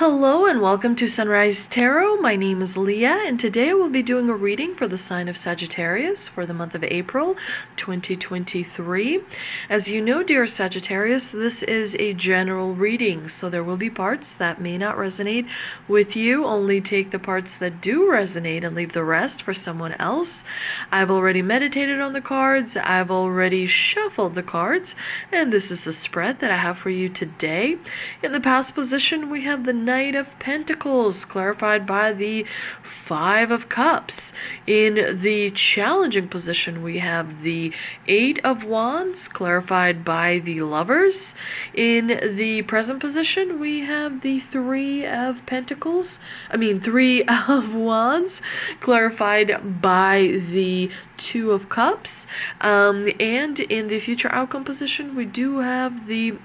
Hello and welcome to Sunrise Tarot. My name is Leah, and today I will be doing a reading for the sign of Sagittarius for the month of April 2023. As you know, dear Sagittarius, this is a general reading, so there will be parts that may not resonate with you. Only take the parts that do resonate and leave the rest for someone else. I've already meditated on the cards, I've already shuffled the cards, and this is the spread that I have for you today. In the past position, we have the Knight of Pentacles, clarified by the Five of Cups. In the challenging position, we have the Eight of Wands, clarified by the Lovers. In the present position, we have the Three of Wands, clarified by the Two of Cups. And in the future outcome position, we do have the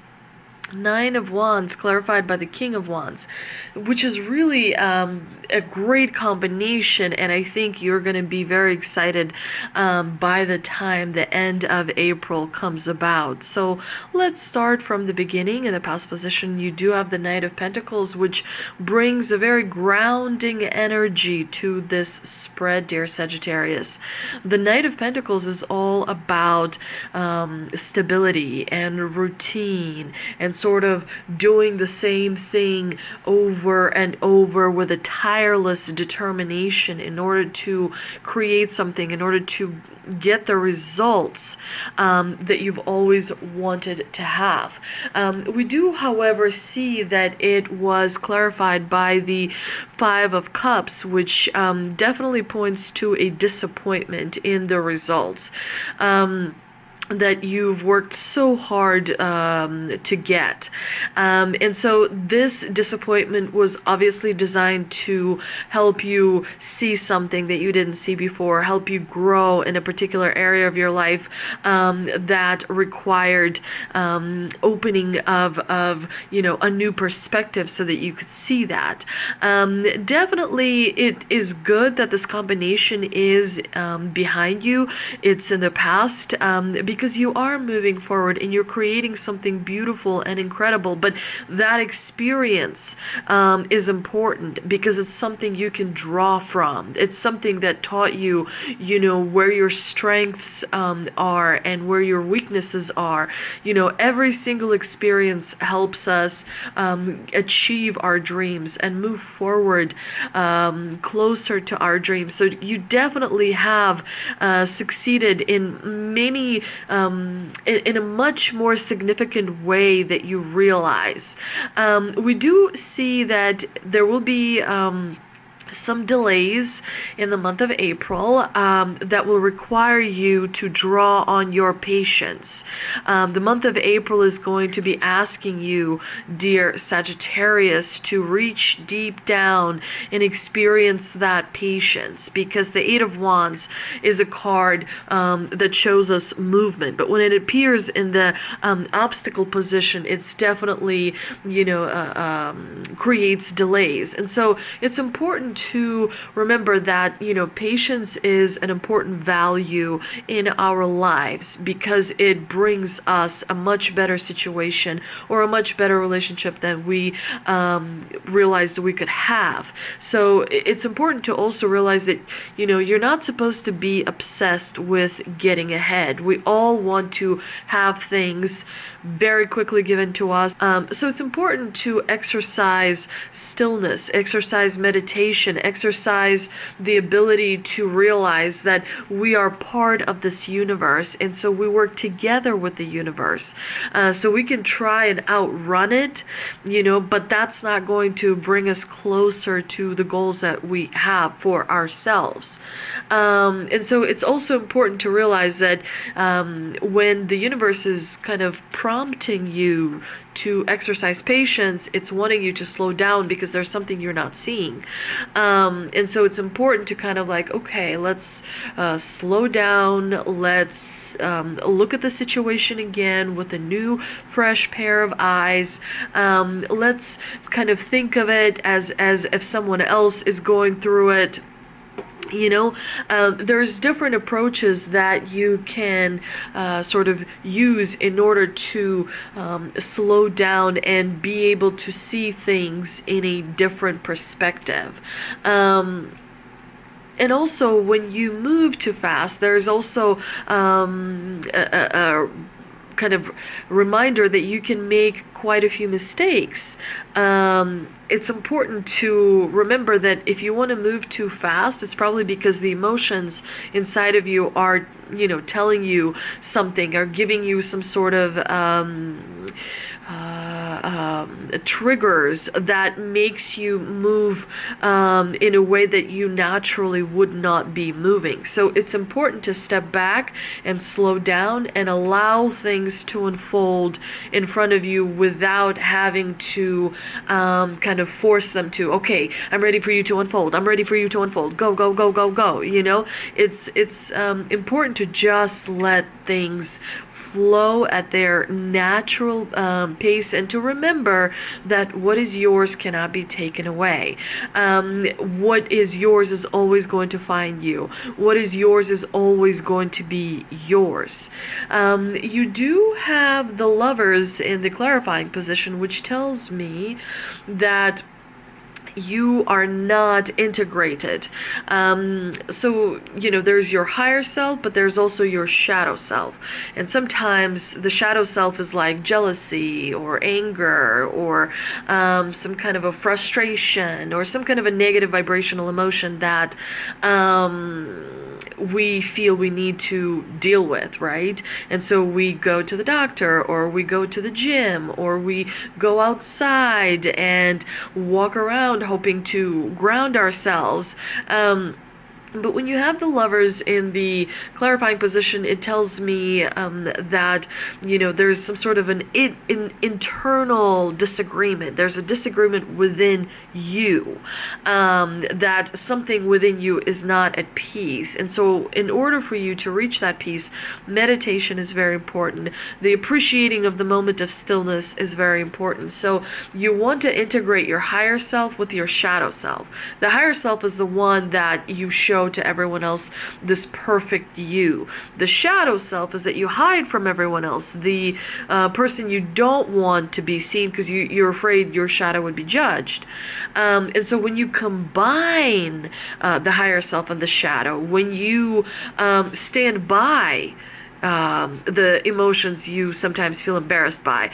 Nine of Wands, clarified by the King of Wands, which is really a great combination, and I think you're going to be very excited by the time the end of April comes about. So let's start from the beginning. In the past position, you do have the Knight of Pentacles, which brings a very grounding energy to this spread, dear Sagittarius. The Knight of Pentacles is all about stability and routine and sort of doing the same thing over and over with a tireless determination in order to create something, in order to get the results that you've always wanted to have. We do, however, see that it was clarified by the Five of Cups, which definitely points to a disappointment in the results that you've worked so hard to get. And so this disappointment was obviously designed to help you see something that you didn't see before, help you grow in a particular area of your life that required opening of a new perspective so that you could see that. Definitely it is good that this combination is behind you. It's in the past, because you are moving forward and you're creating something beautiful and incredible. But that experience is important because it's something you can draw from. It's something that taught you, where your strengths are and where your weaknesses are. Every single experience helps us achieve our dreams and move forward closer to our dreams. So you definitely have succeeded in many in a much more significant way that you realize. We do see that there will be some delays in the month of April that will require you to draw on your patience. The month of April is going to be asking you, dear Sagittarius, to reach deep down and experience that patience, because the Eight of Wands is a card that shows us movement, but when it appears in the obstacle position, it's definitely creates delays. And so it's important to remember that patience is an important value in our lives, because it brings us a much better situation or a much better relationship than we realized we could have. So it's important to also realize that you're not supposed to be obsessed with getting ahead. We all want to have things very quickly given to us. So it's important to exercise stillness, exercise meditation, exercise the ability to realize that we are part of this universe, and so we work together with the universe. So we can try and outrun it, but that's not going to bring us closer to the goals that we have for ourselves. And so it's also important to realize that when the universe is kind of prompting you to exercise patience, it's wanting you to slow down because there's something you're not seeing. And so it's important to kind of like, okay, let's slow down. Let's look at the situation again with a new, fresh pair of eyes. Let's kind of think of it as if someone else is going through it. You know, there's different approaches that you can sort of use in order to slow down and be able to see things in a different perspective. And also, when you move too fast, there's also a kind of reminder that you can make quite a few mistakes. It's important to remember that if you want to move too fast, it's probably because the emotions inside of you are, telling you something, or giving you some sort of triggers that makes you move in a way that you naturally would not be moving. So it's important to step back and slow down and allow things to unfold in front of you without having to kind of force them to, okay, I'm ready for you to unfold. I'm ready for you to unfold. Go, go, go, go, go. It's important to just let things flow at their natural pace, and to remember that what is yours cannot be taken away. What is yours is always going to find you. What is yours is always going to be yours. You do have the Lovers in the clarifying position, which tells me that you are not integrated. So, there's your higher self, but there's also your shadow self. And sometimes the shadow self is like jealousy or anger, or some kind of a frustration, or some kind of a negative vibrational emotion that we feel we need to deal with, right? And so we go to the doctor, or we go to the gym, or we go outside and walk around hoping to ground ourselves. But when you have the Lovers in the clarifying position, it tells me that, there's some sort of an internal disagreement. There's a disagreement within you, that something within you is not at peace. And so in order for you to reach that peace, meditation is very important. The appreciating of the moment of stillness is very important. So you want to integrate your higher self with your shadow self. The higher self is the one that you show to everyone else, this perfect you. The shadow self is that you hide from everyone else, the person you don't want to be seen, because you're afraid your shadow would be judged. And so when you combine the higher self and the shadow, when you stand by the emotions you sometimes feel embarrassed by,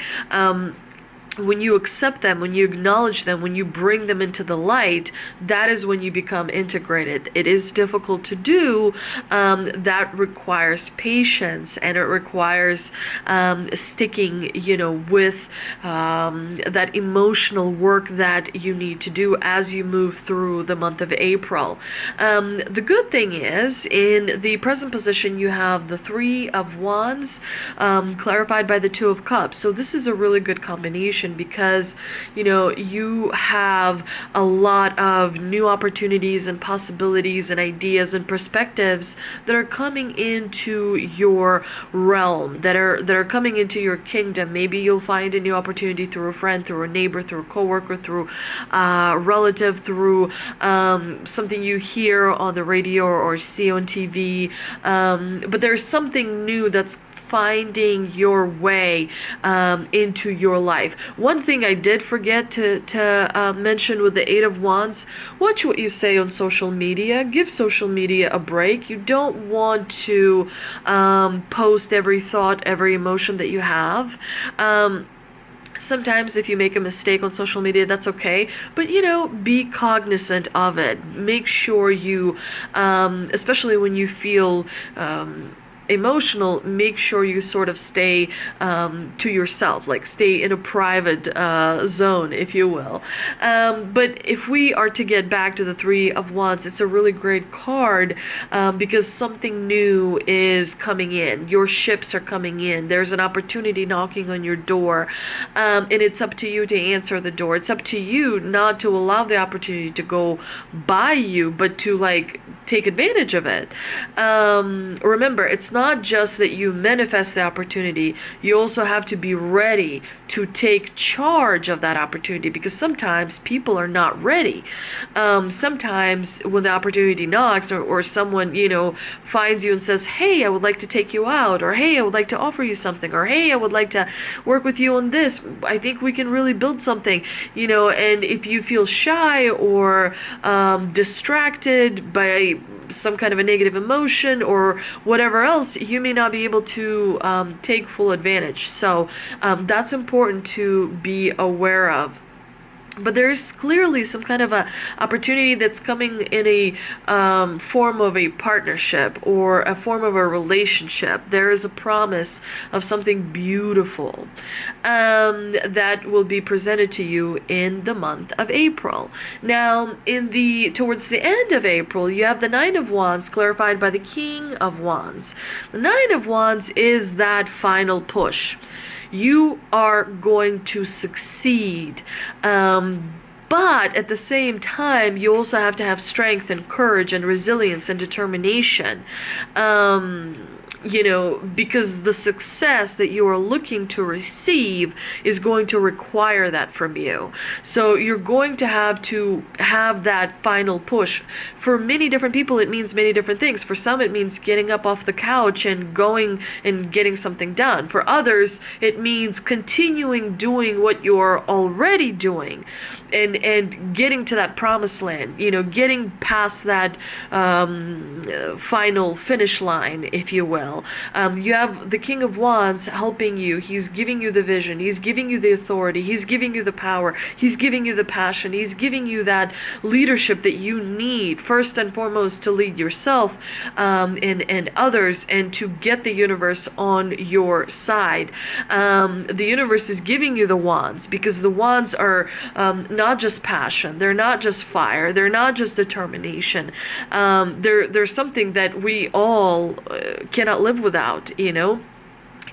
when you accept them, when you acknowledge them, when you bring them into the light, that is when you become integrated. It is difficult to do. That requires patience, and it requires sticking, with that emotional work that you need to do as you move through the month of April. The good thing is, in the present position, you have the Three of Wands clarified by the Two of Cups. So this is a really good combination, because you have a lot of new opportunities and possibilities and ideas and perspectives that are coming into your realm, that are coming into your kingdom. Maybe you'll find a new opportunity through a friend, through a neighbor, through a coworker, through a relative, through something you hear on the radio or see on TV. But there's something new that's finding your way into your life. One thing I did forget to mention with the Eight of Wands: watch what you say on social media. Give social media a break. You don't want to post every thought, every emotion that you have. Sometimes if you make a mistake on social media, that's okay, but be cognizant of it. Make sure you, especially when you feel emotional, make sure you sort of stay to yourself, like stay in a private zone, if you will. But if we are to get back to the Three of Wands, it's a really great card because something new is coming in. Your ships are coming in. There's an opportunity knocking on your door, and it's up to you to answer the door. It's up to you not to allow the opportunity to go by you, but to take advantage of it. Remember, it's not not just that you manifest the opportunity, you also have to be ready to take charge of that opportunity, because sometimes people are not ready. Sometimes when the opportunity knocks, or someone, finds you and says, hey, I would like to take you out, or hey, I would like to offer you something, or hey, I would like to work with you on this, I think we can really build something, and if you feel shy or distracted by some kind of a negative emotion or whatever else, you may not be able to take full advantage. So that's important to be aware of. But there's clearly some kind of a opportunity that's coming in a form of a partnership or a form of a relationship. There is a promise of something beautiful that will be presented to you in the month of April. Now, towards the end of April, you have the Nine of Wands clarified by the King of Wands. The Nine of Wands is that final push. You are going to succeed. But at the same time, you also have to have strength and courage and resilience and determination. Because the success that you are looking to receive is going to require that from you. So you're going to have that final push. For many different people, it means many different things. For some, it means getting up off the couch and going and getting something done. For others, it means continuing doing what you're already doing and getting to that promised land, getting past that final finish line, if you will. You have the King of Wands helping you. He's giving you the vision. He's giving you the authority. He's giving you the power. He's giving you the passion. He's giving you that leadership that you need, first and foremost, to lead yourself and others, and to get the universe on your side. The universe is giving you the wands, because the wands are not just passion. They're not just fire. They're not just determination. They're something that we all cannot live without.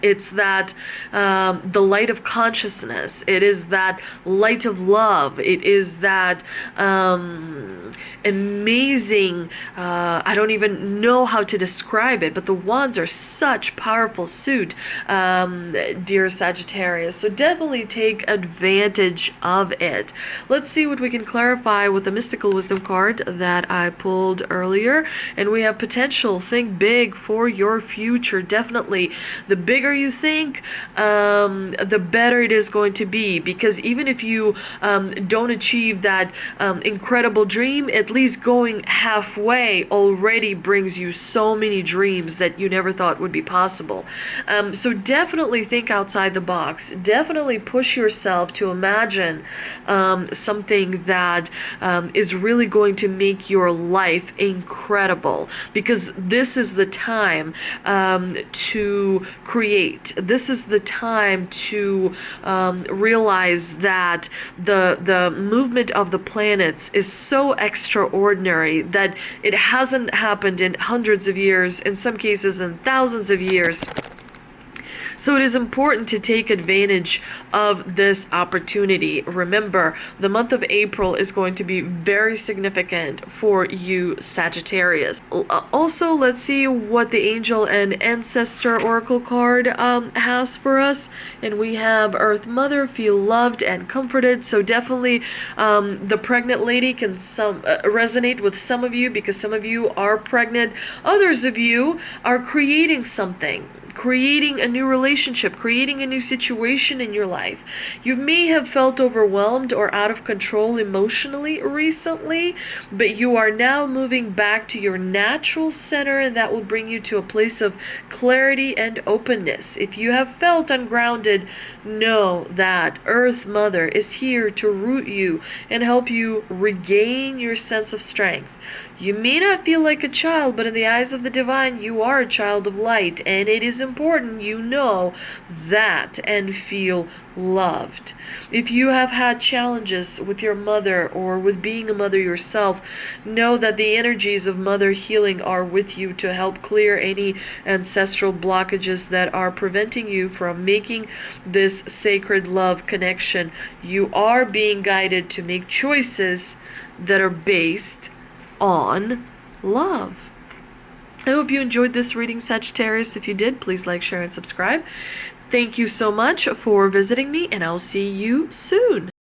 It's that the light of consciousness. It is that light of love. It is that amazing, I don't even know how to describe it, but the wands are such powerful suit, dear Sagittarius. So definitely take advantage of it. Let's see what we can clarify with the Mystical Wisdom card that I pulled earlier. And we have potential. Think big for your future. Definitely. The bigger you think, the better it is going to be, because even if you don't achieve that incredible dream, at least going halfway already brings you so many dreams that you never thought would be possible. So definitely think outside the box. Definitely push yourself to imagine something that is really going to make your life incredible, because this is the time to create. This is the time to realize that the movement of the planets is so extraordinary that it hasn't happened in hundreds of years, in some cases in thousands of years. So it is important to take advantage of this opportunity. Remember, the month of April is going to be very significant for you, Sagittarius. Also, let's see what the Angel and Ancestor Oracle card has for us. And we have Earth Mother, feel loved and comforted. So definitely the pregnant lady can resonate with some of you, because some of you are pregnant. Others of you are creating something. Creating a new relationship, creating a new situation in your life. You may have felt overwhelmed or out of control emotionally recently, but you are now moving back to your natural center, and that will bring you to a place of clarity and openness. If you have felt ungrounded, know that Earth Mother is here to root you and help you regain your sense of strength. You may not feel like a child, but in the eyes of the divine, you are a child of light, and it is important you know that and feel loved. If you have had challenges with your mother or with being a mother yourself, know that the energies of mother healing are with you to help clear any ancestral blockages that are preventing you from making this sacred love connection. You are being guided to make choices that are based on love. I hope you enjoyed this reading, Sagittarius. If you did, please like, share, and subscribe. Thank you so much for visiting me, and I'll see you soon.